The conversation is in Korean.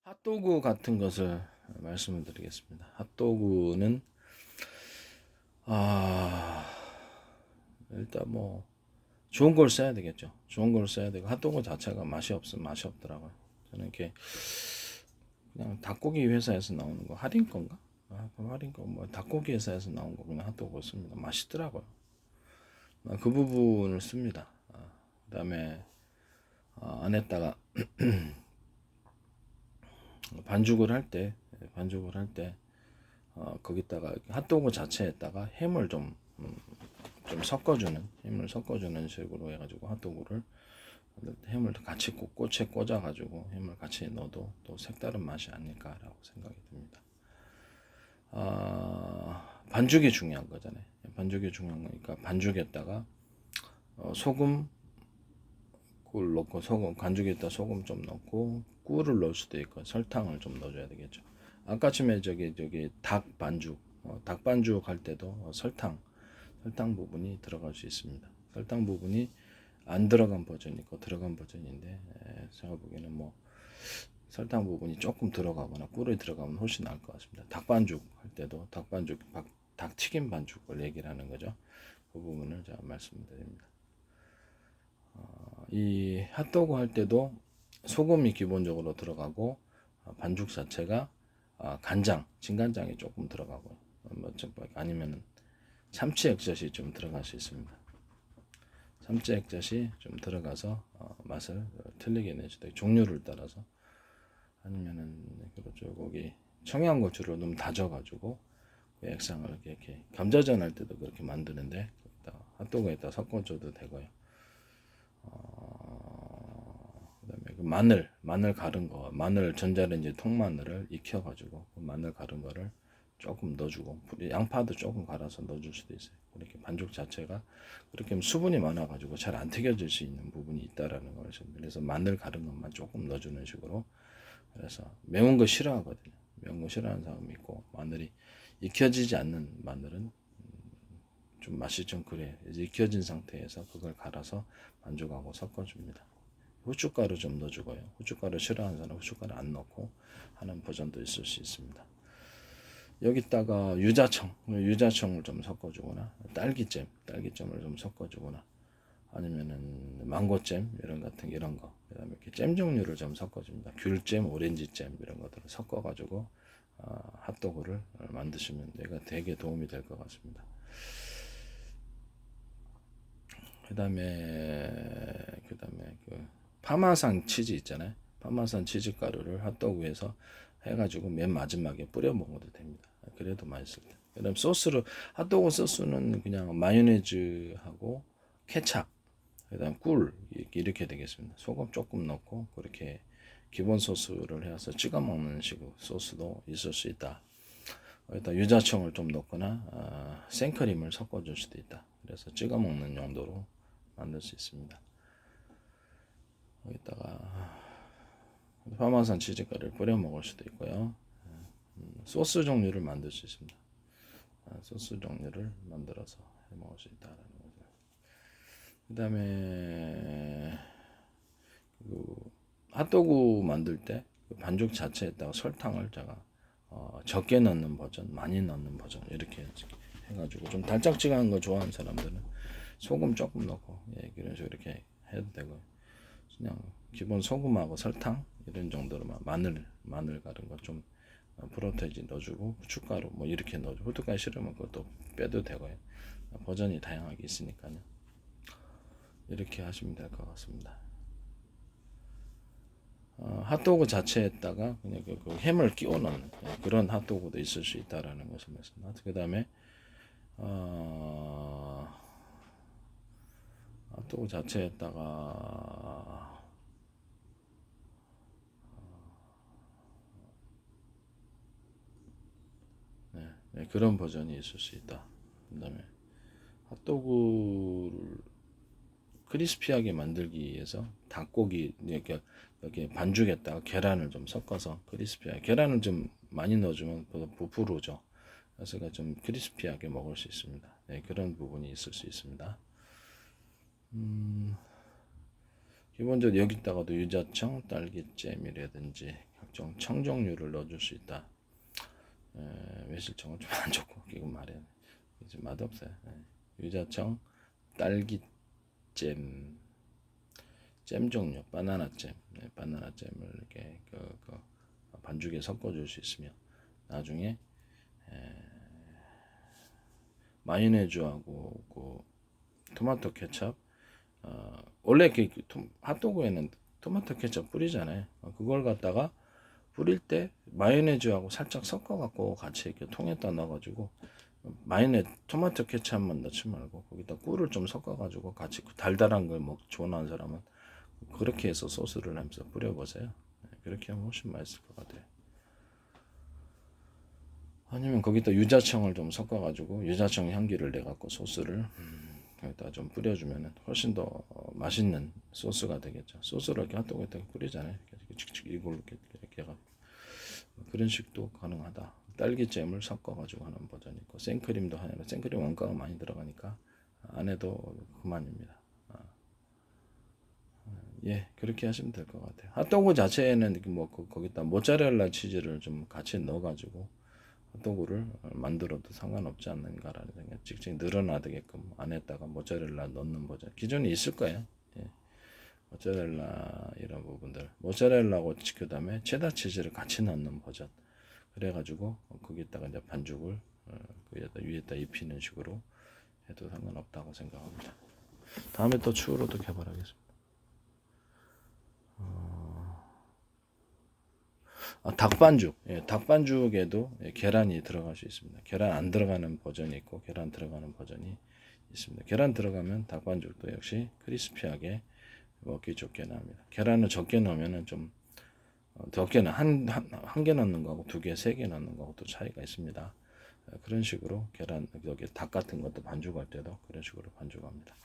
핫도그 같은 것을 말씀을 드리겠습니다. 핫도그는 아 일단 뭐 좋은 걸 써야 되겠죠. 좋은 걸 써야 되고 핫도그 자체가 맛이 없으면 맛이 없더라고요. 저는 이렇게 그냥 닭고기 회사에서 나오는 거 할인 건가? 그 할인 거뭐 닭고기 회사에서 나온 거 그냥 핫도그 씁니다. 맛있더라고요. 그 부분을 씁니다. 그다음에 안에다가 반죽을 할 때 거기다가 핫도그 자체에다가 햄을 섞어주는 식으로 해가지고 핫도그를 햄을 같이 꽃에 꽂아가지고 햄을 같이 넣어도 또 색다른 맛이 아닐까라고 생각이 듭니다. 반죽이 중요한 거잖아요. 반죽이 중요한 거니까 반죽에다가 소금 꿀 넣고 반죽에다 소금 좀 넣고 꿀을 넣을 수도 있고 설탕을 좀 넣어줘야 되겠죠. 아까쯤에 저기 닭 반죽 할 때도 설탕 부분이 들어갈 수 있습니다. 설탕 부분이 안 들어간 버전이 있고 들어간 버전인데 제가 보기에는 뭐 설탕 부분이 조금 들어가거나 꿀이 들어가면 훨씬 나을 것 같습니다. 닭 반죽 할 때도 닭튀김 반죽을 얘기를 하는 거죠. 그 부분을 제가 말씀드립니다. 이 핫도그 할 때도 소금이 기본적으로 들어가고 반죽 자체가 간장, 진간장이 조금 들어가고요. 아니면 참치 액젓이 좀 들어갈 수 있습니다. 참치 액젓이 좀 들어가서 맛을 틀리게 내주다 종류를 따라서 아니면은 그렇죠 거기 청양고추를 너무 다져가지고 그 액상을 이렇게 감자전 할 때도 그렇게 만드는데 핫도그에다 섞어줘도 되고요. 그다음에 그 마늘 가른 거 마늘 전자레인지 통마늘을 익혀가지고 그 마늘 가른 거를 조금 넣어주고 양파도 조금 갈아서 넣어줄 수도 있어요. 그렇게 반죽 자체가 그렇게 하면 수분이 많아가지고 잘 안 튀겨질 수 있는 부분이 있다라는 거죠. 그래서 마늘 가른 것만 조금 넣어주는 식으로. 그래서 매운 거 싫어하거든요. 매운 거 싫어하는 사람이 있고 마늘이 익혀지지 않는 마늘은 좀 맛이 좀 그래요. 이제 익혀진 상태에서 그걸 갈아서 반죽하고 섞어줍니다. 후춧가루 좀 넣어주고요. 후춧가루 싫어하는 사람은 후춧가루 안 넣고 하는 버전도 있을 수 있습니다. 여기다가 유자청을 좀 섞어주거나 딸기잼을 좀 섞어주거나 아니면은 망고잼 이런 거 그다음에 이렇게 잼 종류를 좀 섞어줍니다. 귤잼, 오렌지잼 이런 것들을 섞어가지고 핫도그를 만드시면 얘가 되게 도움이 될 것 같습니다. 그다음에 그 파마산 치즈 있잖아요. 파마산 치즈 가루를 핫도그에서 해가지고 맨 마지막에 뿌려 먹어도 됩니다. 그래도 맛있을 때. 그다음 소스로 핫도그 소스는 그냥 마요네즈하고 케찹, 그다음 꿀 이렇게 되겠습니다. 소금 조금 넣고 그렇게 기본 소스를 해서 찍어 먹는 식으로 소스도 있을 수 있다. 여기다 유자청을 좀 넣거나 생크림을 섞어줄 수도 있다. 그래서 찍어 먹는 용도로 만들 수 있습니다. 여기다가 파마산 치즈가루를 뿌려 먹을 수도 있고요. 소스 종류를 만들 수 있습니다. 소스 종류를 만들어서 해 먹을 수 있다라는 거죠. 그다음에 그 핫도그 만들 때 그 반죽 자체에다가 설탕을 제가 적게 넣는 버전, 많이 넣는 버전 이렇게 해가지고 좀 달짝지근한 거 좋아하는 사람들은 소금 조금 넣고 이런 식으로 이렇게 해도 되고 그냥 기본 소금하고 설탕 이런 정도로만 마늘 가른 거 좀 프로테이지 넣어주고 후춧가루 뭐 이렇게 넣어주고 후춧가루 싫으면 그것도 빼도 되고요. 버전이 다양하게 있으니까요. 이렇게 하시면 될 것 같습니다. 핫도그 자체에다가 그냥 그 햄을 끼워 넣는 그런 핫도그도 있을 수 있다라는 것을 말씀드립니다. 그 다음에 핫도그 자체에다가 그런 버전이 있을 수 있다. 그 다음에 핫도그를 크리스피하게 만들기 위해서 닭고기 이렇게 반죽에다가 계란을 좀 섞어서 크리스피하게 계란을 좀 많이 넣어주면 부풀어져. 그래서 좀 크리스피하게 먹을 수 있습니다. 그런 부분이 있을 수 있습니다. 기본적으로 여기다가도 유자청, 딸기잼이라든지 각종 청 종류를 넣어줄 수 있다. 매실청은 좀 안 좋고 이건 말이야. 좀 맛없어요. 유자청, 딸기잼, 잼 종류, 바나나잼, 바나나잼을 이렇게 반죽에 섞어줄 수 있으며 나중에 마요네즈하고 토마토 케첩, 원래 핫도그에는 토마토 케첩 뿌리잖아요. 그걸 갖다가 뿌릴 때 마요네즈하고 살짝 섞어갖고 같이 이렇게 통에다 넣어가지고 토마토 케첩만 넣지 말고 거기다 꿀을 좀 섞어가지고 같이 달달한 걸 좋아하는 사람은 그렇게 해서 소스를 하면서 뿌려보세요. 그렇게 하면 훨씬 맛있을 것 같아요. 아니면 거기다 유자청을 좀 섞어가지고 유자청 향기를 내갖고 소스를 거기다 좀 뿌려주면 훨씬 더 맛있는 소스가 되겠죠. 소스를 이렇게 핫도그에다 뿌리잖아요. 이걸로 이렇게 해가 그런 식도 가능하다. 딸기잼을 섞어가지고 하는 버전이 있고 생크림도 하냐. 생크림 원가가 많이 들어가니까 안 해도 그만입니다. 예, 그렇게 하시면 될 것 같아요. 핫도그 자체에는 뭐 거기다 모짜렐라 치즈를 좀 같이 넣어가지고 핫도그를 만들어도 상관없지 않는가라는 생각. 직접 늘어나게끔 안에다가 모짜렐라 넣는 버전. 기존에 있을 거예요. 예. 모짜렐라 이런 부분들, 모짜렐라하고 그다음에 체다 치즈를 같이 넣는 버전. 그래가지고 거기다가 이제 반죽을 위에다 입히는 식으로 해도 상관없다고 생각합니다. 다음에 또 추후로도 개발하겠습니다. 닭반죽, 닭반죽에도 계란이 들어갈 수 있습니다. 계란 안 들어가는 버전이 있고 계란 들어가는 버전이 있습니다. 계란 들어가면 닭반죽도 역시 크리스피하게 먹기 좋게 나옵니다. 계란을 적게 넣으면은 좀 적게는 한 개 넣는 거하고 두 개, 세 개 넣는 거하고 또 차이가 있습니다. 그런 식으로 계란 여기 닭 같은 것도 반죽할 때도 그런 식으로 반죽합니다.